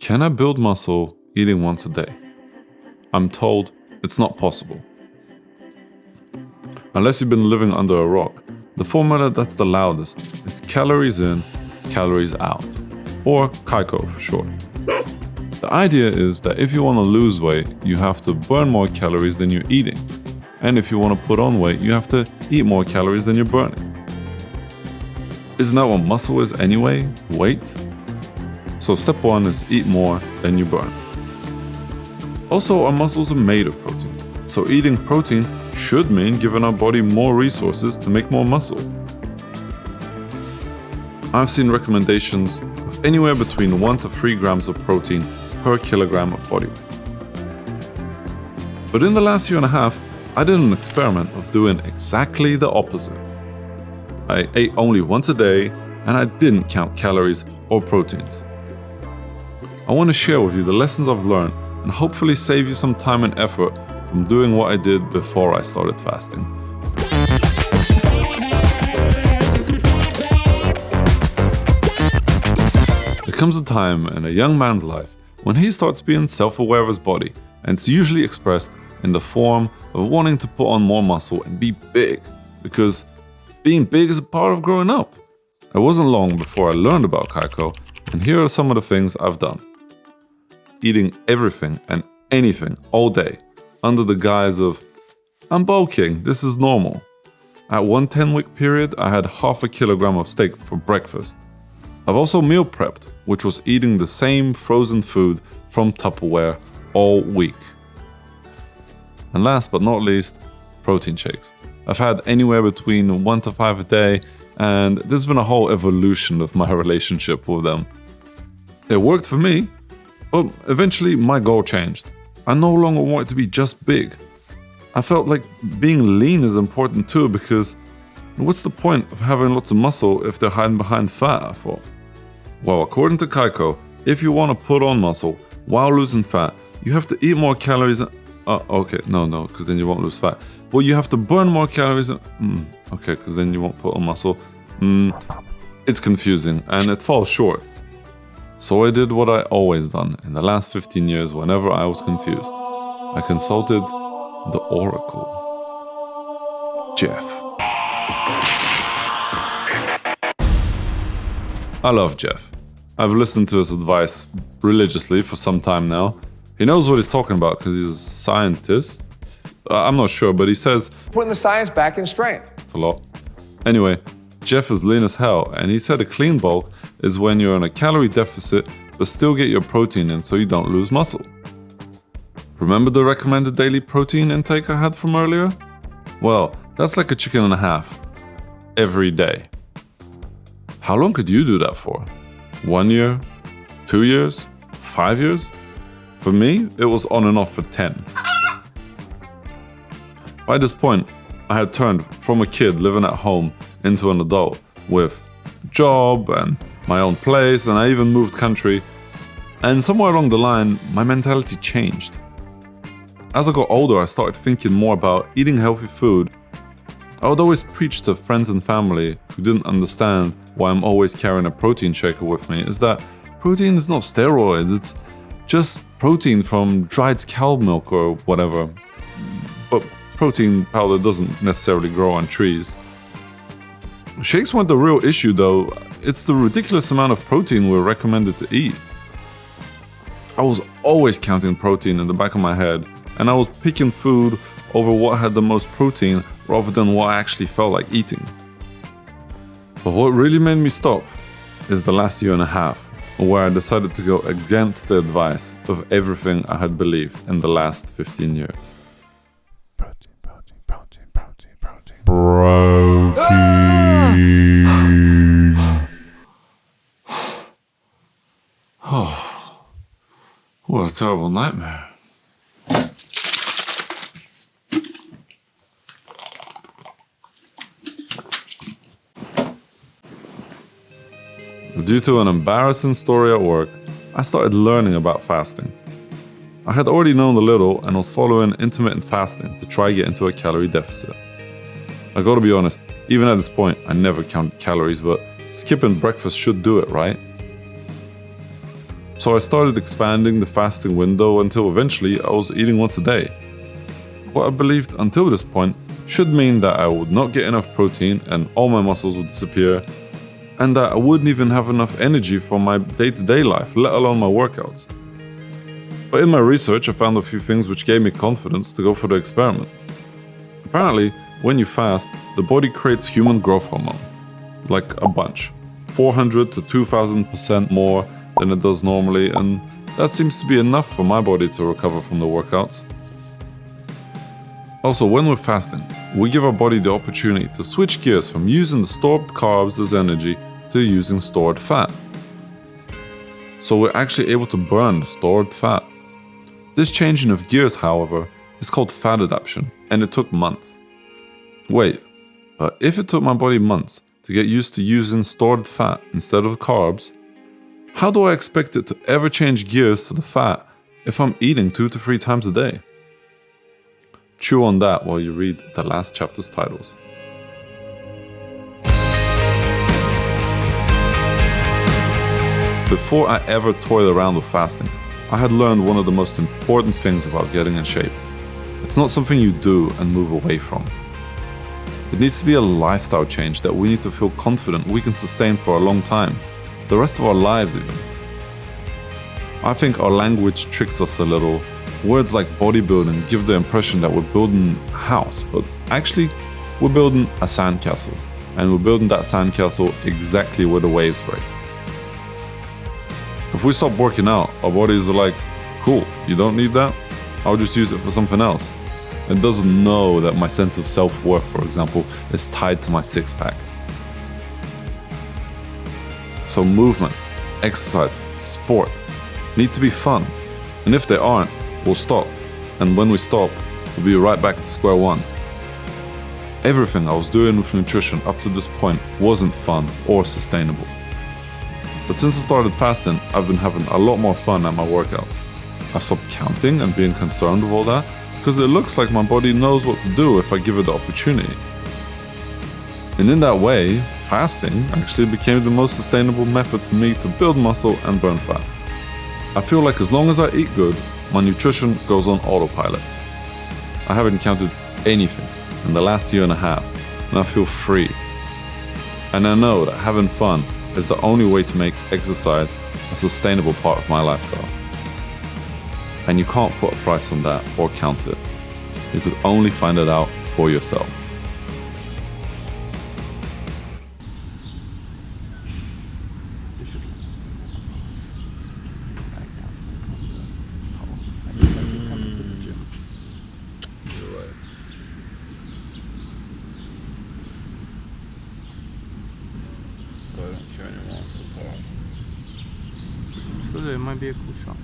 Can I build muscle eating once a day? I'm told it's not possible. Unless you've been living under a rock, the formula that's the loudest is calories in, calories out, or CAICO for short. The idea is that if you want to lose weight, you have to burn more calories than you're eating. And if you want to put on weight, you have to eat more calories than you're burning. Isn't that what muscle is anyway? Weight? So step one is eat more than you burn. Also, our muscles are made of protein. So eating protein should mean giving our body more resources to make more muscle. I've seen recommendations of anywhere between 1 to 3 grams of protein per kilogram of body weight. But in the last year and a half, I did an experiment of doing exactly the opposite. I ate only once a day and I didn't count calories or proteins. I want to share with you the lessons I've learned and hopefully save you some time and effort from doing what I did before I started fasting. There comes a time in a young man's life when he starts being self-aware of his body, and it's usually expressed in the form of wanting to put on more muscle and be big, because being big is a part of growing up. It wasn't long before I learned about CAICO, and here are some of the things I've done. Eating everything and anything all day, under the guise of, I'm bulking, this is normal. At one 10-week period, I had half a kilogram of steak for breakfast. I've also meal prepped, which was eating the same frozen food from Tupperware all week. And last but not least, protein shakes. I've had anywhere between 1 to 5 a day, and there's been a whole evolution of my relationship with them. It worked for me, but eventually my goal changed. I no longer wanted to be just big. I felt like being lean is important too, because what's the point of having lots of muscle if they're hiding behind fat, I thought. Well, according to CAICO, if you want to put on muscle while losing fat, you have to eat more calories. No, because then you won't lose fat. Well, you have to burn more calories. Because then you won't put on muscle. It's confusing and it falls short. So I did what I always done in the last 15 years whenever I was confused. I consulted the Oracle. Jeff. I love Jeff. I've listened to his advice religiously for some time now. He knows what he's talking about because he's a scientist. I'm not sure, but he says, putting the science back in strength. A lot. Anyway, Jeff is lean as hell, and he said a clean bulk is when you're in a calorie deficit but still get your protein in so you don't lose muscle. Remember the recommended daily protein intake I had from earlier? Well, that's like a chicken and a half every day. How long could you do that for? 1 year? 2 years? 5 years? For me, it was on and off for 10. By this point, I had turned from a kid living at home into an adult with job and my own place, and I even moved country. And somewhere along the line, my mentality changed. As I got older, I started thinking more about eating healthy food. I would always preach to friends and family who didn't understand why I'm always carrying a protein shaker with me, is that protein is not steroids, it's just protein from dried cow milk or whatever. But protein powder doesn't necessarily grow on trees. Shakes weren't the real issue though, it's the ridiculous amount of protein we're recommended to eat. I was always counting protein in the back of my head, and I was picking food over what had the most protein rather than what I actually felt like eating. But what really made me stop is the last year and a half, where I decided to go against the advice of everything I had believed in the last 15 years. Protein. Oh, what a terrible nightmare. Due to an embarrassing story at work, I started learning about fasting. I had already known a little and was following intermittent fasting to try get into a calorie deficit. I gotta be honest, even at this point, I never counted calories, but skipping breakfast should do it, right? So I started expanding the fasting window until eventually I was eating once a day. What I believed until this point should mean that I would not get enough protein and all my muscles would disappear, and that I wouldn't even have enough energy for my day-to-day life, let alone my workouts. But in my research, I found a few things which gave me confidence to go for the experiment. Apparently, when you fast, the body creates human growth hormone, like a bunch, 400 to 2000% more than it does normally, and that seems to be enough for my body to recover from the workouts. Also, when we're fasting, we give our body the opportunity to switch gears from using the stored carbs as energy to using stored fat. So we're actually able to burn the stored fat. This changing of gears, however, is called fat adaptation, and it took months. Wait, but if it took my body months to get used to using stored fat instead of carbs, how do I expect it to ever change gears to the fat if I'm eating 2 to 3 times a day? Chew on that while you read the last chapter's titles. Before I ever toyed around with fasting, I had learned one of the most important things about getting in shape. It's not something you do and move away from. It needs to be a lifestyle change that we need to feel confident we can sustain for a long time, the rest of our lives even. I think our language tricks us a little. Words like bodybuilding give the impression that we're building a house, but actually we're building a sandcastle, and we're building that sandcastle exactly where the waves break. If we stop working out, our bodies are like, cool, you don't need that? I'll just use it for something else. It doesn't know that my sense of self-worth, for example, is tied to my six-pack. So movement, exercise, sport need to be fun, and if they aren't, we'll stop, and when we stop, we'll be right back to square one. Everything I was doing with nutrition up to this point wasn't fun or sustainable. But since I started fasting, I've been having a lot more fun at my workouts. I've stopped counting and being concerned with all that, because it looks like my body knows what to do if I give it the opportunity. And in that way, fasting actually became the most sustainable method for me to build muscle and burn fat. I feel like as long as I eat good, my nutrition goes on autopilot. I haven't counted anything in the last year and a half, and I feel free. And I know that having fun is the only way to make exercise a sustainable part of my lifestyle. And you can't put a price on that or count it. You could only find it out for yourself. It might be a cool shot.